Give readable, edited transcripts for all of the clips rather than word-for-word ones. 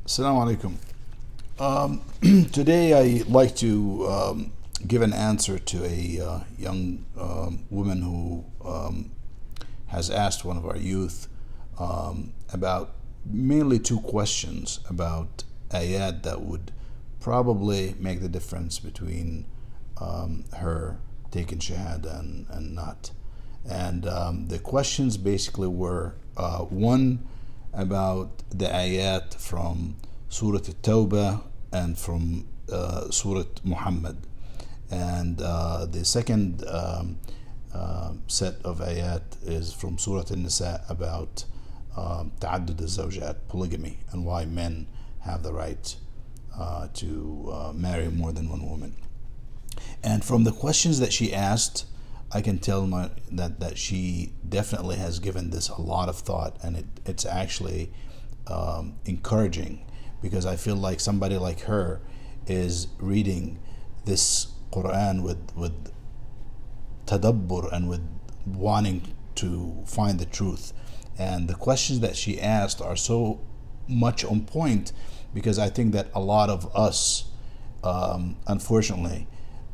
Assalamu alaikum. Today I'd like to give an answer to a young woman who has asked one of our youth about mainly two questions about ayat that would probably make the difference between her taking shahada and not. And the questions basically were one about the ayat from Surah At-Tawbah and from Surah Muhammad. And the second set of ayat is from Surah An-Nisa about تعدد الزوجات, polygamy, and why men have the right to marry more than one woman. And from the questions that she asked, I can tell that she definitely has given this a lot of thought, and it's actually encouraging, because I feel like somebody like her is reading this Quran with tadabbur and with wanting to find the truth. And the questions that she asked are so much on point, because I think that a lot of us, unfortunately,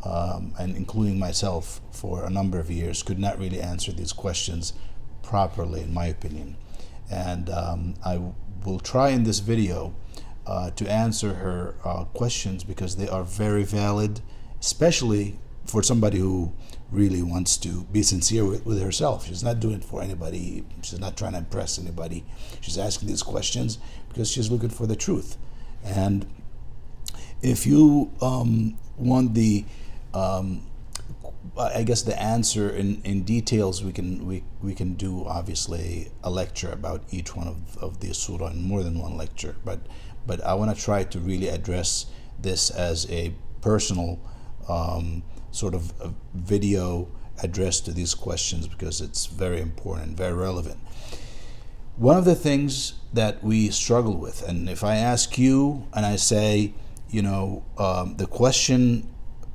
and including myself for a number of years, could not really answer these questions properly, in my opinion. And I will try in this video to answer her questions, because they are very valid, especially for somebody who really wants to be sincere with herself. She's not doing it for anybody. She's not trying to impress anybody. She's asking these questions because she's looking for the truth. And if you want the I guess the answer in details, we can do obviously a lecture about each one of the surah, and more than one lecture, but I want to try to really address this as a personal sort of a video addressed to these questions, because it's very important, very relevant. One of the things that we struggle with, and if I ask you and I say, the question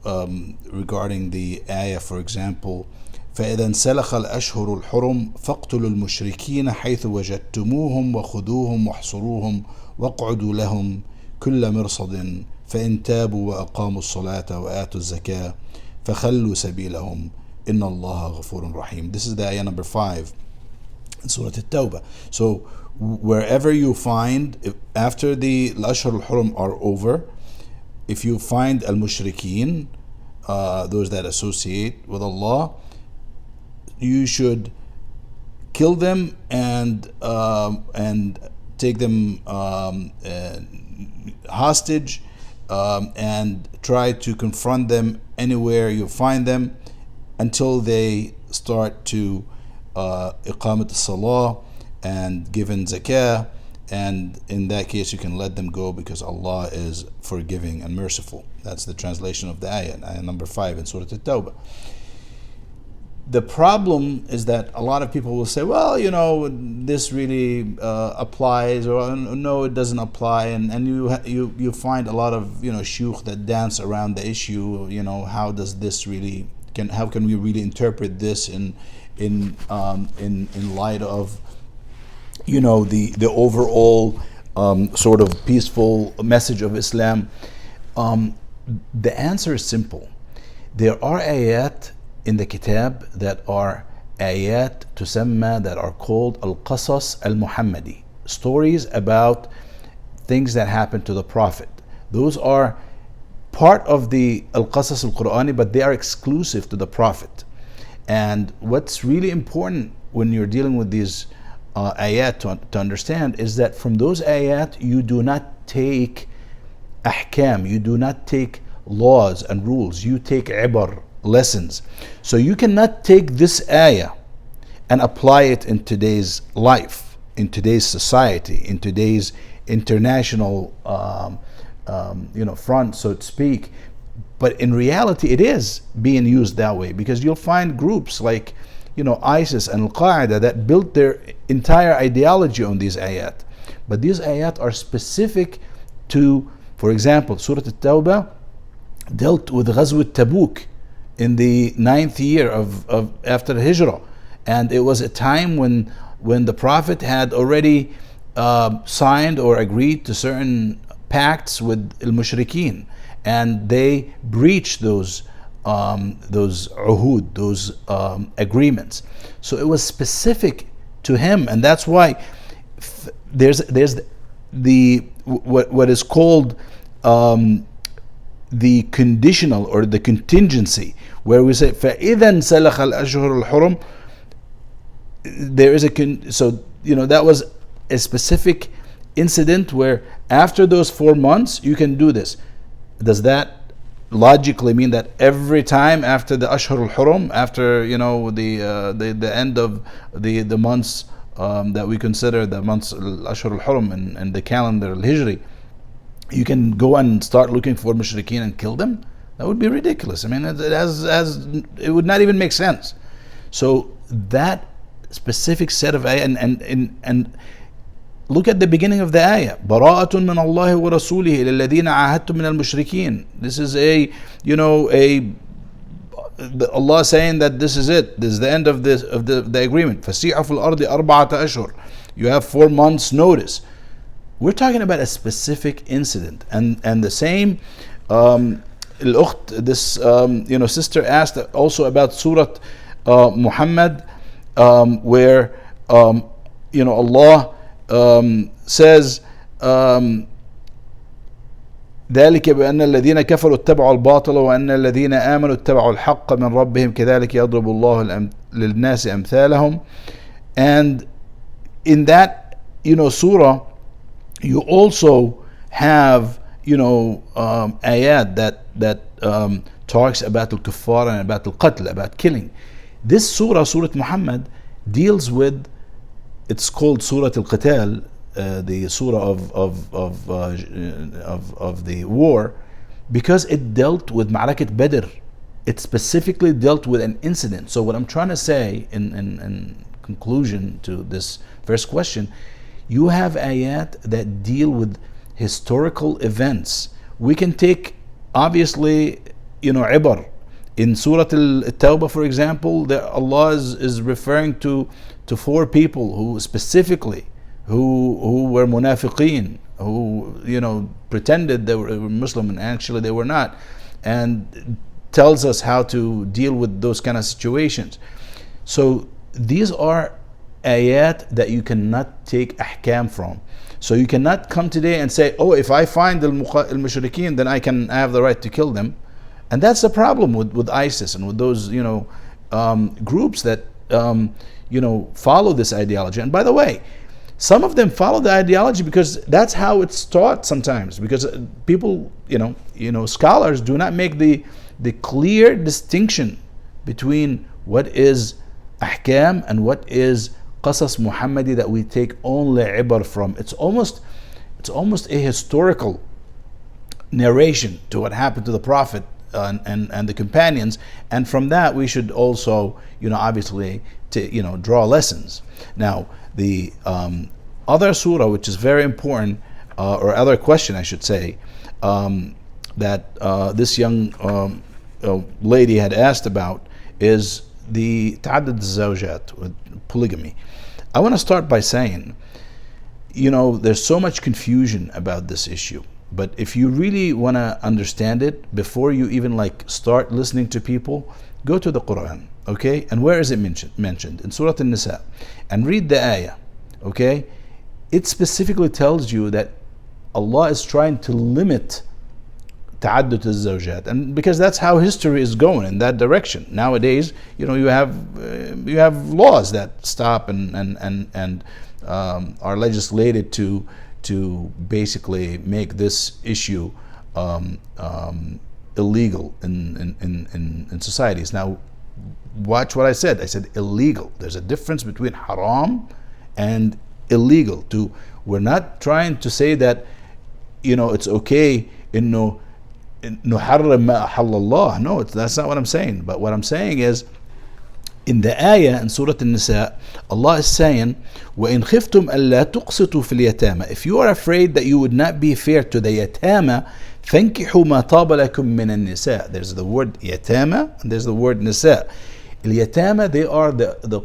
regarding the ayah, for example, فإذا انسلخ الأشهر الحرم فاقتلوا المشركين حيث وجدتموهم وخذوهم واحصروهم واقعدوا لهم كل مرصد فإن تابوا وأقاموا الصلاة وآتوا الزكاة فخلوا سبيلهم إن الله غفور رحيم. This is the ayah number 5 in Surah At-Tawbah. So wherever you find, after the Ashhur al-Hurum are over, if you find al-mushrikeen, those that associate with Allah, you should kill them and take them hostage, and try to confront them anywhere you find them until they start to iqamat as-salah and given zakah. And in that case, you can let them go, because Allah is forgiving and merciful. That's the translation of the ayah number 5 in Surah At-Tawbah. The problem is that a lot of people will say, well, this really applies, or no, it doesn't apply, and you find a lot of shuyukh that dance around the issue. How does this really how can we really interpret this in light of the overall sort of peaceful message of Islam? The answer is simple. There are ayat in the kitab that are ayat tusamma, that are called al-qasas al-Muhammadi, stories about things that happened to the Prophet. Those are part of the al-qasas al-Qur'ani, but they are exclusive to the Prophet. And what's really important when you're dealing with these ayat to understand is that from those ayat you do not take ahkam, you do not take laws and rules, you take ibar, lessons. So you cannot take this ayah and apply it in today's life, in today's society, in today's international front, so to speak. But in reality, it is being used that way, because you'll find groups like ISIS and Al-Qaeda that built their entire ideology on these ayat. But these ayat are specific to, for example, Surah At-Tawbah dealt with Ghazwat Tabuk in the 9th year of after Hijrah, and it was a time when the Prophet had already signed or agreed to certain pacts with al-mushrikeen, and they breached those uhud, those agreements. So it was specific to him, and that's why there's the what is called the conditional or the contingency, where we say فَإِذَا انْسَلَخَ الْأَشْهُرُ الْحُرُمُ. There is so that was a specific incident where after those 4 months you can do this. Does that logically mean that every time after the Ashhur al-Hurum, after the end of the months that we consider the months Ashhur al-Hurum and the calendar al-Hijri, you can go and start looking for mushrikeen and kill them? That would be ridiculous. I mean, it would not even make sense. So that specific set of ayah, and look at the beginning of the ayah. براءة من الله ورسوله إلى الذين عاهدتم من المشركين. This is Allah saying that this is it. This is the end of the agreement. فسيحوا في الأرض أربعة أشهر. You have 4 months notice. We're talking about a specific incident, and the same. This sister asked also about Surah Muhammad, where Allah says ذلك بأن الذين كفروا اتبعوا الباطل وأن الذين آمنوا اتبعوا الحق من ربهم كذلك يضرب الله للناس أمثالهم. And in that surah, you also have ayat that talks about al-kuffar and about al-qatl, about killing. This surah, Surah Muhammad, deals with, it's called Surah al-Qatal, the surah of the war, because it dealt with Ma'rakat Badr. It specifically dealt with an incident. So what I'm trying to say in conclusion to this first question, you have ayat that deal with historical events. We can take, obviously, ibar. In Surah Al-Tawbah, for example, Allah is referring to 4 people who specifically who were munafiqeen, who pretended they were Muslim and actually they were not, and tells us how to deal with those kind of situations. So these are ayat that you cannot take ahkam from. So you cannot come today and say, oh, if I find al-mushrikeen, then I can have the right to kill them. And that's the problem with ISIS and with those groups that follow this ideology. And by the way, some of them follow the ideology because that's how it's taught sometimes. Because people, scholars do not make the clear distinction between what is ahkam and what is qasas Muhammadi that we take only ibar from. It's almost a historical narration to what happened to the Prophet and the companions, and from that we should also obviously draw lessons. Now the other surah, which is very important, or other question I should say, that this young lady had asked about, is the تعدد الزوجات, with polygamy. I want to start by saying, there's so much confusion about this issue. But if you really want to understand it, before you even start listening to people, go to the Quran, okay? And where is it mentioned? In Surah An-Nisa. And read the ayah, okay? It specifically tells you that Allah is trying to limit تعدد الزوجات, and because that's how history is going in that direction. Nowadays, you have laws that stop and are legislated to basically make this issue illegal in societies. Now, watch what I said. I said illegal. There's a difference between haram and illegal. We're not trying to say that it's okay نحرم ما أحل الله. No, that's not what I'm saying. But what I'm saying is, in the ayah in Surah An-Nisa, Allah is saying, وَإِنْ خِفْتُمْ أَلَّا تُقْسِطُوا فِي الْيَتَامَى. If you are afraid that you would not be fair to the yatama, فَانْكِحُوا مَا طَابَ لَكُم مِّنَ النِّسَاءِ. There's the word yatama and there's the word nisa. Al-yatama, they are the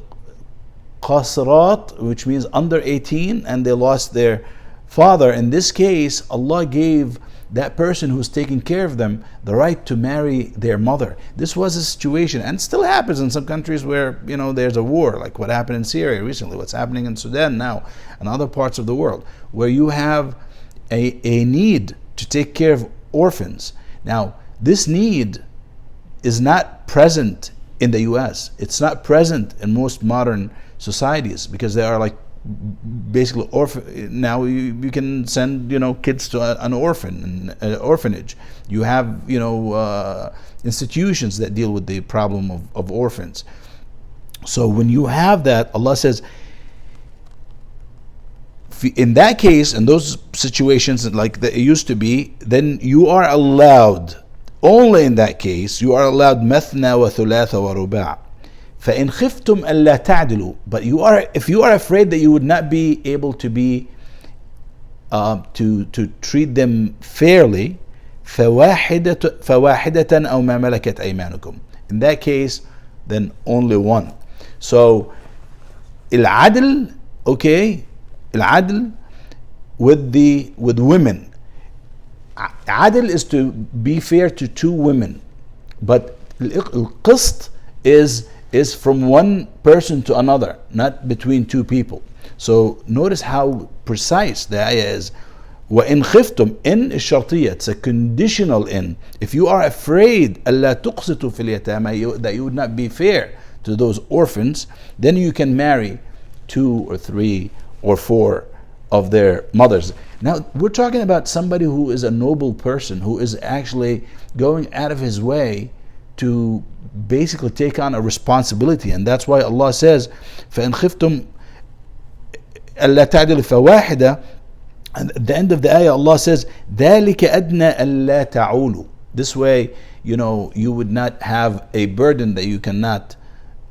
qasirat, which means under 18, and they lost their father. In this case, Allah gave that person who's taking care of them the right to marry their mother. This was a situation, and still happens in some countries where there's a war, like what happened in Syria recently, what's happening in Sudan now, and other parts of the world, where you have a need to take care of orphans. Now, this need is not present in the US. It's not present in most modern societies, because they are like basically now you can send kids to an orphanage. You have institutions that deal with the problem of orphans. So when you have that, Allah says, in that case, in those situations like that it used to be, then you are allowed, only in that case you are allowed مثنى وثلاث ورباع. فإن خفتم ألا تعدلوا, but if you are afraid that you would not be able to treat them fairly, فواحدة أو ما ملكت أيمانكم. In that case, then only one. So العدل, okay, العدل with women. عدل is to be fair to two women, but القسط is from one person to another, not between two people. So notice how precise the ayah is. وَإِنْ خِفْتُمْ, in is shartiyah, it's a conditional in. If you are afraid أَلَّا تُقْسِطُوا فِي الْيَتَامَى, that you would not be fair to those orphans, then you can marry 2 or 3 or 4 of their mothers. Now we're talking about somebody who is a noble person, who is actually going out of his way to basically take on a responsibility, and that's why Allah says فَإِنْ خِفْتُمْ أَلَّا تَعْدِلُوا فَوَاحِدَةً, and at the end of the ayah Allah says ذَلِكَ أَدْنَى أَلَّا تَعُولُوا. This way you would not have a burden that you cannot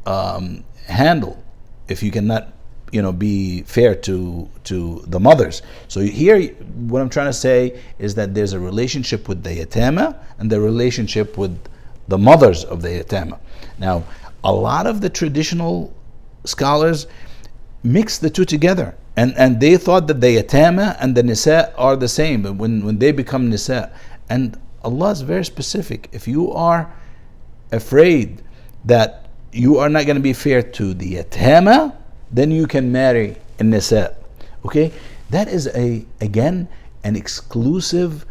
handle if you cannot be fair to the mothers. So here what I'm trying to say is that there's a relationship with the yatama and the relationship with the mothers of the yatama. Now, a lot of the traditional scholars mix the two together, and they thought that the yatama and the nisa are the same when they become nisa. And Allah is very specific. If you are afraid that you are not going to be fair to the yatama, then you can marry a nisa. Okay, that is again an exclusive,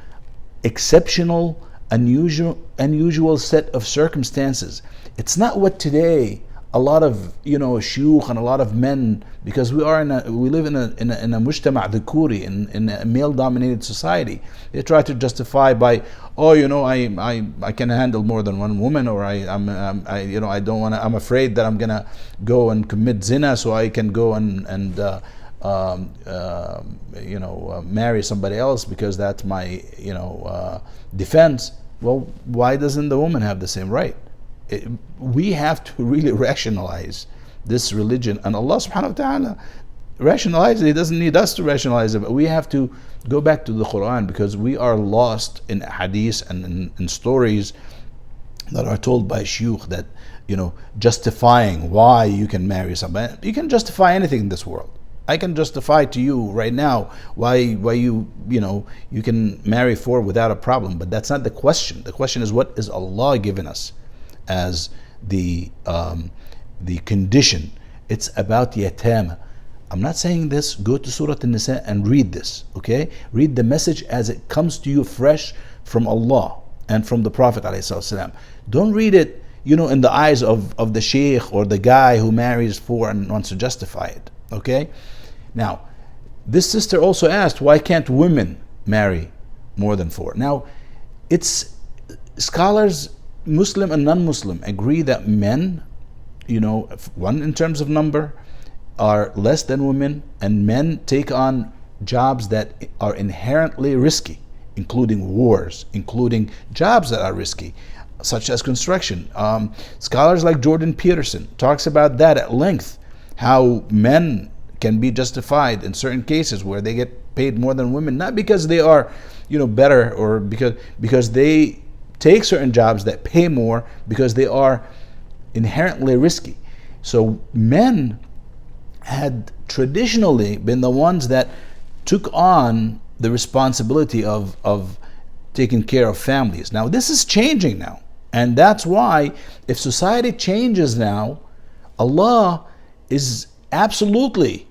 exceptional, unusual set of circumstances. It's not what today a lot of shuyukh and a lot of men, because we live in a mujtama' dhukuri, in a male dominated society. They try to justify by I can handle more than one woman, or I don't want to, I'm afraid that I'm gonna go and commit zina, so I can go and marry somebody else because that's my defense. Well, why doesn't the woman have the same right? We have to really rationalize this religion, and Allah subhanahu wa ta'ala rationalizes it. He doesn't need us to rationalize it, but we have to go back to the Quran, because we are lost in hadith and in stories that are told by shuyukh that justifying why you can marry somebody. You can justify anything in this world. I can justify to you right now why you can marry 4 without a problem, but that's not the question. The question is, what is Allah given us as the condition? It's about yatama. I'm not saying this. Go to Surah An-Nisa and read this. Okay, read the message as it comes to you fresh from Allah and from the Prophet ﷺ. Don't read it in the eyes of the sheikh or the guy who marries 4 and wants to justify it. Okay, now this sister also asked, why can't women marry more than 4? Now, it's scholars, Muslim and non-Muslim, agree that men, one in terms of number, are less than women, and men take on jobs that are inherently risky, including wars, including jobs that are risky, such as construction. Scholars like Jordan Peterson talks about that at length, how men can be justified in certain cases where they get paid more than women, not because they are better, or because they take certain jobs that pay more, because they are inherently risky. So men had traditionally been the ones that took on the responsibility of taking care of families. Now this is changing now, and that's why if society changes now, Allah is absolutely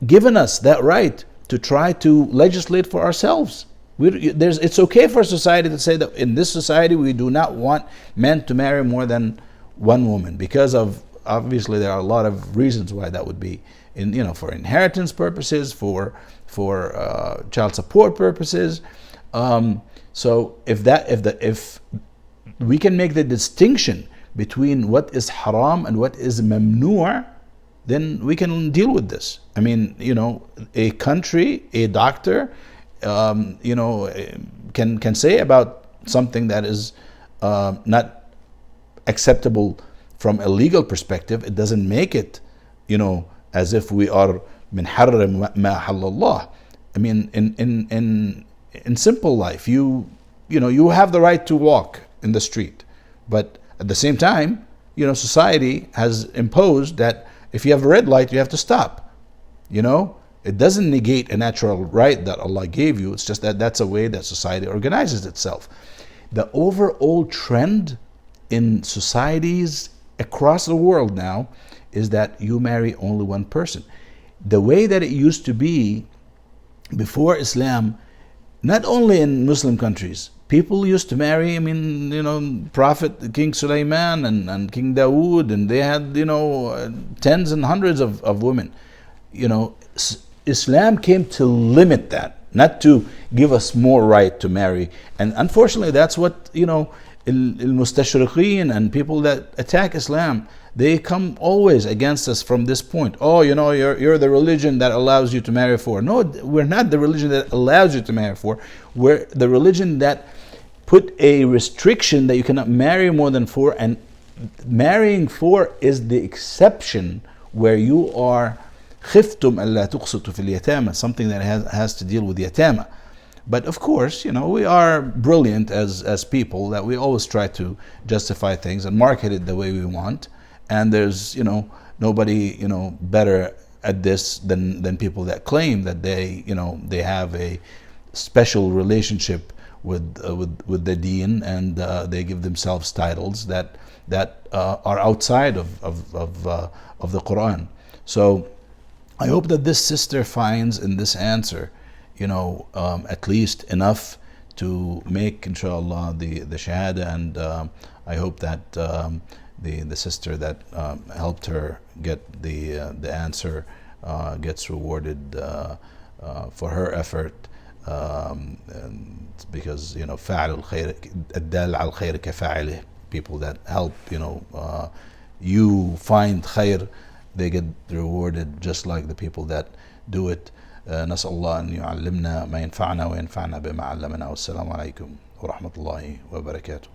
given us that right to try to legislate for ourselves. It's okay for society to say that in this society we do not want men to marry more than one woman, because of, obviously there are a lot of reasons why that would be, for inheritance purposes, for child support purposes. So if we can make the distinction between what is haram and what is mamnu', then we can deal with this. I mean, a country, a doctor, can say about something that is not acceptable from a legal perspective. It doesn't make it, as if we are min harram ma halallah. I mean, in simple life, you have the right to walk in the street, but at the same time, society has imposed that if you have a red light, you have to stop. It doesn't negate a natural right that Allah gave you. It's just that that's a way that society organizes itself. The overall trend in societies across the world now is that you marry only one person. The way that it used to be before Islam, not only in Muslim countries, people used to marry, Prophet King Sulaiman and King Dawood, and they had, tens and hundreds of women. Islam came to limit that, not to give us more right to marry. And unfortunately, that's what, al-mustashriqeen and people that attack Islam, they come always against us from this point. Oh, you're the religion that allows you to marry four. No, we're not the religion that allows you to marry four. We're the religion that put a restriction that you cannot marry more than four, and marrying four is the exception where you are خفتم ألا تقسطوا في اليتامى, something that has to deal with yatama. But of course, we are brilliant as people, that we always try to justify things and market it the way we want. And there's, nobody, better at this than people that claim that they have a special relationship with the deen, and they give themselves titles that are outside of the Quran. So I hope that this sister finds in this answer, at least enough to make, inshallah, the shahada, and I hope that the sister that helped her get the answer gets rewarded for her effort, because فاعل الخير الدال على الخير كفاعله, people that help you find khair, they get rewarded just like the people that do it. نسأل الله أن يعلمنا ما ينفعنا وينفعنا بما علمنا. والسلام عليكم ورحمة الله وبركاته.